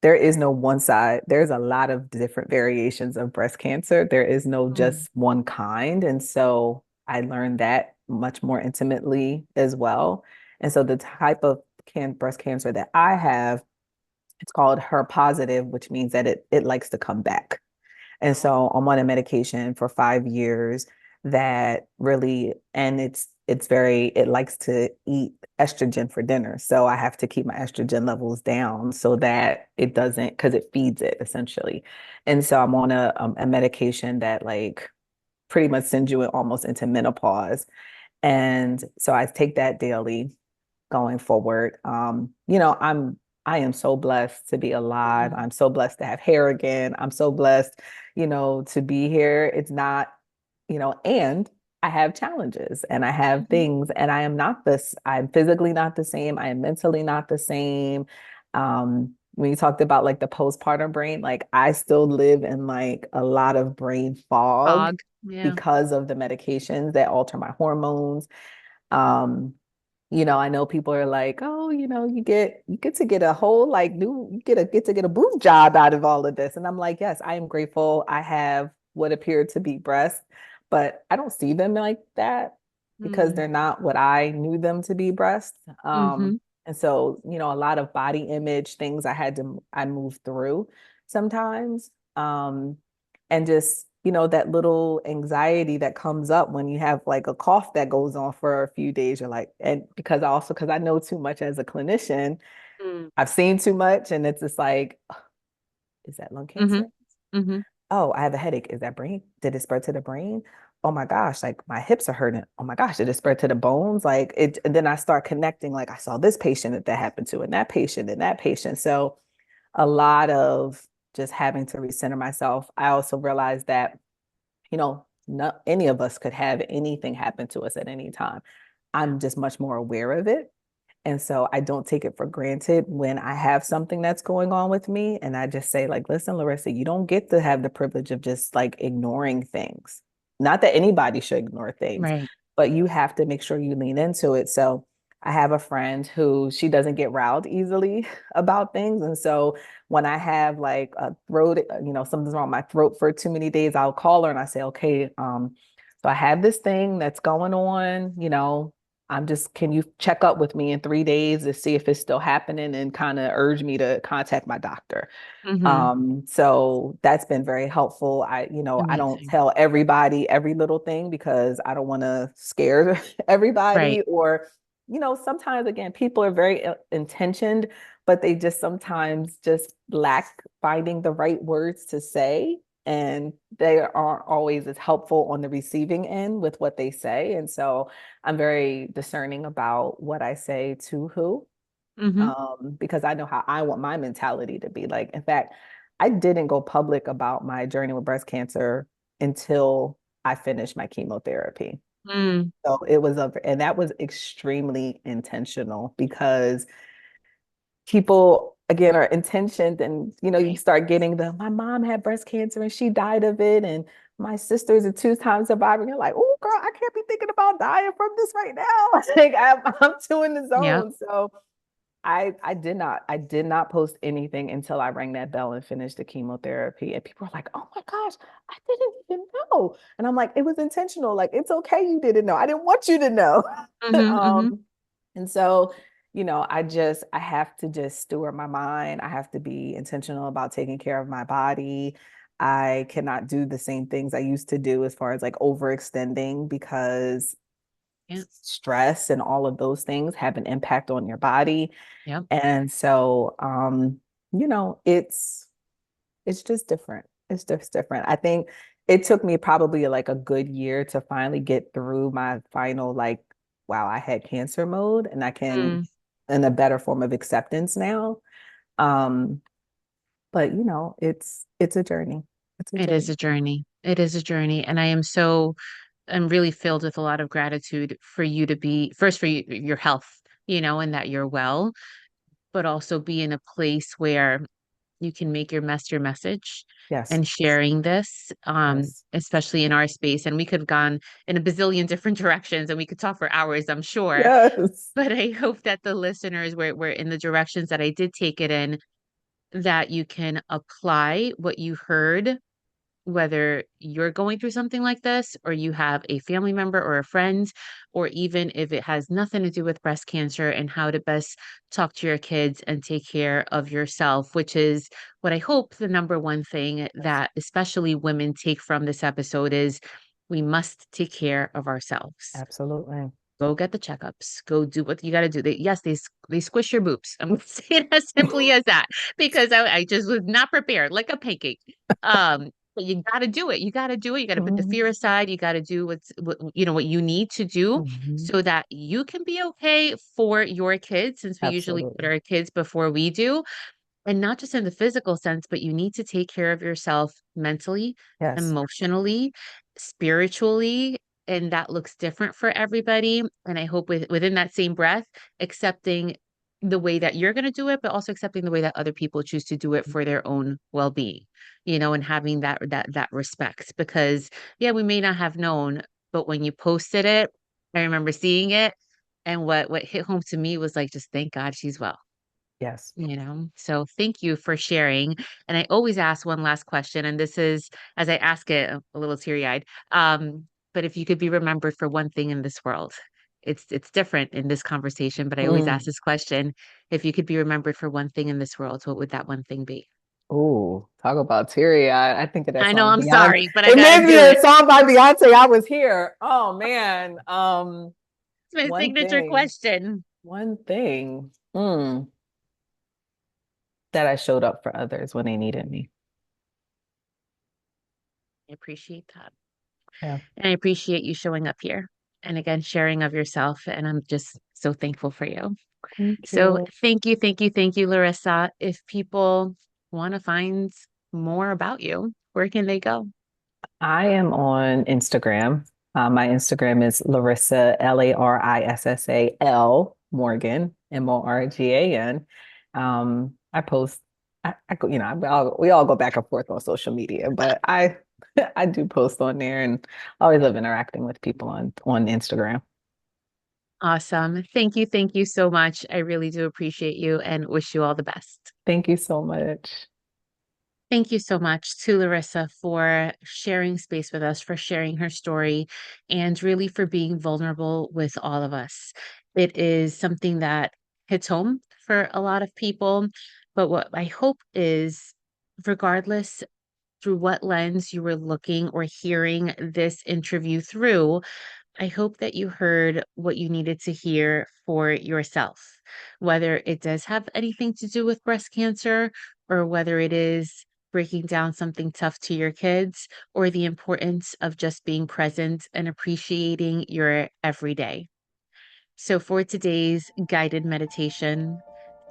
there is no one side. There's a lot of different variations of breast cancer. There is no Mm, just one kind. And so I learned that much more intimately as well. And so the type of breast cancer that I have, it's called HER positive, which means that it likes to come back. And so I'm on a medication for 5 years that really, and it's very, it likes to eat estrogen for dinner. So I have to keep my estrogen levels down so that it doesn't, because it feeds it essentially. And so I'm on a medication that like pretty much sends you almost into menopause. And so I take that daily going forward. I am so blessed to be alive. mm, I'm so blessed to have hair again. I'm so blessed, to be here. It's not, and I have challenges and I have mhm. things and I am not this, I'm physically not the same. I am mentally not the same. When you talked about like the postpartum brain, like I still live in like a lot of brain fog Fog. Yeah. because of the medications that alter my hormones. Um, I know people are like, oh, you get to get a whole like new, get to get a boob job out of all of this. And I'm like, yes, I am grateful. I have what appear to be breasts, but I don't see them like that because Mm, they're not what I knew them to be breasts. hmm. And so, a lot of body image things I move through sometimes. And just that little anxiety that comes up when you have like a cough that goes on for a few days. You're like, and because I know too much as a clinician, Mm, I've seen too much, and it's just like, is that lung hmm. cancer? Hmm. Oh, I have a headache. Is that brain? Did it spread to the brain? Oh my gosh, like my hips are hurting. Oh my gosh, did it spread to the bones? Like it, and then I start connecting, like I saw this patient that happened to, and that patient, and that patient. So a lot of just having to recenter myself. I also realized that not any of us could have anything happen to us at any time. Yeah. I'm just much more aware of it. And so I don't take it for granted when I have something that's going on with me. And I just say, like, listen, Larissa, you don't get to have the privilege of just like ignoring things. Not that anybody should ignore things, Right. but you have to make sure you lean into it. So I have a friend who she doesn't get riled easily about things. And so when I have like a throat, something's wrong with my throat for too many days, I'll call her and I say, okay, so I have this thing that's going on, can you check up with me in 3 days to see if it's still happening and kind of urge me to contact my doctor. Mm-hmm. So that's been very helpful. I don't Amazing. tell everybody every little thing because I don't want to scare Right. everybody or, sometimes again, people are very intentioned, but they just sometimes just lack finding the right words to say. And they aren't always as helpful on the receiving end with what they say. And so I'm very discerning about what I say to who, Mm-hmm. because I know how I want my mentality to be. Like, in fact, I didn't go public about my journey with breast cancer until I finished my chemotherapy. Mm. So and that was extremely intentional because people, again, are intentioned, and you Right. start getting my mom had breast cancer and she died of it, and my sister's a two-time survivor. You're like, oh, girl, I can't be thinking about dying from this right now. Like, I'm too in the Yep. zone. So I did not post anything until I rang that bell and finished the chemotherapy. And people are like, "Oh my gosh, I didn't even know." And I'm like, "It was intentional. Like, it's okay you didn't know. I didn't want you to know." Mm-hmm. Mm-hmm. And so, I have to just steward my mind. I have to be intentional about taking care of my body. I cannot do the same things I used to do as far as like overextending, because Yeah. stress and all of those things have an impact on your body. Yep. And so, you know, it's it's just different. It's just different. I think it took me probably like a good year to finally get through my final, like, wow, I had cancer mode, and I can Mm. in a better form of acceptance now. Um, but it's a journey. It's a It is journey. a journey. It is a journey. And I'm really filled with a lot of gratitude for you to be first for you, your health, and that you're well, but also be in a place where you can make your message Yes. and sharing this, Yes. especially in our space. And we could have gone in a bazillion different directions and we could talk for hours, I'm sure. Yes. But I hope that the listeners were in the directions that I did take it in, that you can apply what you heard, whether you're going through something like this or you have a family member or a friend, or even if it has nothing to do with breast cancer, and how to best talk to your kids and take care of yourself, which is what I hope the number one thing Yes. that especially women take from this episode is we must take care of ourselves. Absolutely. Go get the checkups. Go do what you got to do. They squish your boobs. I'm going to say it as simply as that, because I just was not prepared, like a pancake. But you got to do it. You got to do it. You got to put the Mhm. fear aside. You got to do what you need to do Mhm. so that you can be okay for your kids. Since we usually put Absolutely. our kids before we do, and not just in the physical sense, but you need to take care of yourself mentally, Yes. emotionally, spiritually, and that looks different for everybody. And I hope within that same breath, accepting the way that you're going to do it, but also accepting the way that other people choose to do it for their own well-being, and having that respect. Because yeah, we may not have known, but when you posted it, I remember seeing it, and what hit home to me was like, just thank God she's well. Yes. So thank you for sharing. And I always ask one last question, and this is, as I ask it, a little teary-eyed. But if you could be remembered for one thing in this world, it's different in this conversation, but I always ask Mm. this question. If you could be remembered for one thing in this world, what would that one thing be? Oh, talk about teary-eyed. I think of that I know song I'm Beyonce. sorry, but I It gotta made me do a it. song by Beyonce. I was here. Oh man. It's my One signature thing. question. One thing. That I showed up for others when they needed me. I appreciate that. Yeah. And I appreciate you showing up here and again sharing of yourself. And I'm just so thankful for you. Thank So you. thank you, thank you, thank you, Larissa. If people want to find more about you, where can they go? I am on Instagram. My Instagram is Larissa, Larissa Morgan, Morgan. I post, I go, we all go back and forth on social media, but I do post on there and always love interacting with people on Instagram. Awesome. Thank you so much. I really do appreciate you and wish you all the best. Thank you so much. Thank you so much to Larissa for sharing space with us, for sharing her story, and really for being vulnerable with all of us. It is something that hits home for a lot of people, but what I hope is, regardless through what lens you were looking or hearing this interview through, I hope that you heard what you needed to hear for yourself, whether it does have anything to do with breast cancer or whether it is breaking down something tough to your kids or the importance of just being present and appreciating your everyday. So, for today's guided meditation,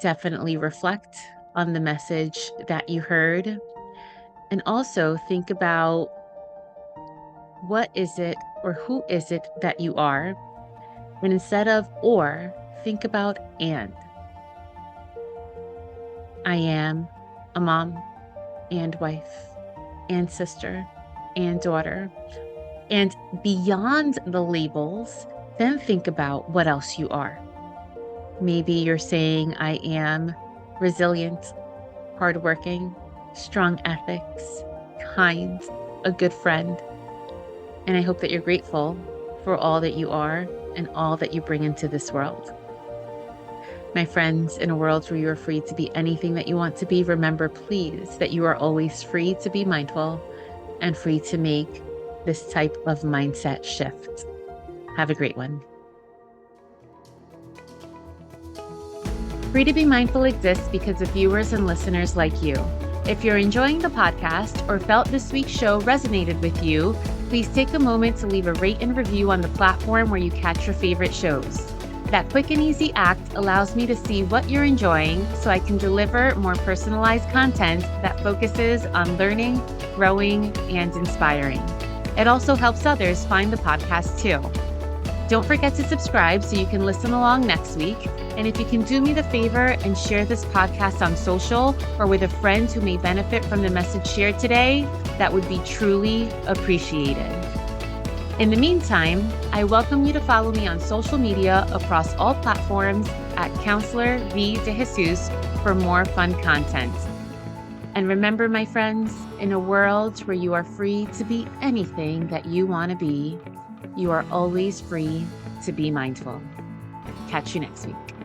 definitely reflect on the message that you heard and also think about what is it or who is it that you are. And instead of or, think about and. I am a mom and wife and sister and daughter. And beyond the labels, then think about what else you are. Maybe you're saying, I am resilient, hardworking, strong ethics, kind, a good friend. And I hope that you're grateful for all that you are and all that you bring into this world. My friends, in a world where you are free to be anything that you want to be, remember, please, that you are always free to be mindful and free to make this type of mindset shift. Have a great one. Free to be Mindful exists because of viewers and listeners like you. If you're enjoying the podcast or felt this week's show resonated with you, please take a moment to leave a rate and review on the platform where you catch your favorite shows. That quick and easy act allows me to see what you're enjoying so I can deliver more personalized content that focuses on learning, growing, and inspiring. It also helps others find the podcast too. Don't forget to subscribe so you can listen along next week. And if you can do me the favor and share this podcast on social or with a friend who may benefit from the message shared today, that would be truly appreciated. In the meantime, I welcome you to follow me on social media across all platforms at Counselor V. De Jesus for more fun content. And remember, my friends, in a world where you are free to be anything that you want to be, you are always free to be mindful. Catch you next week.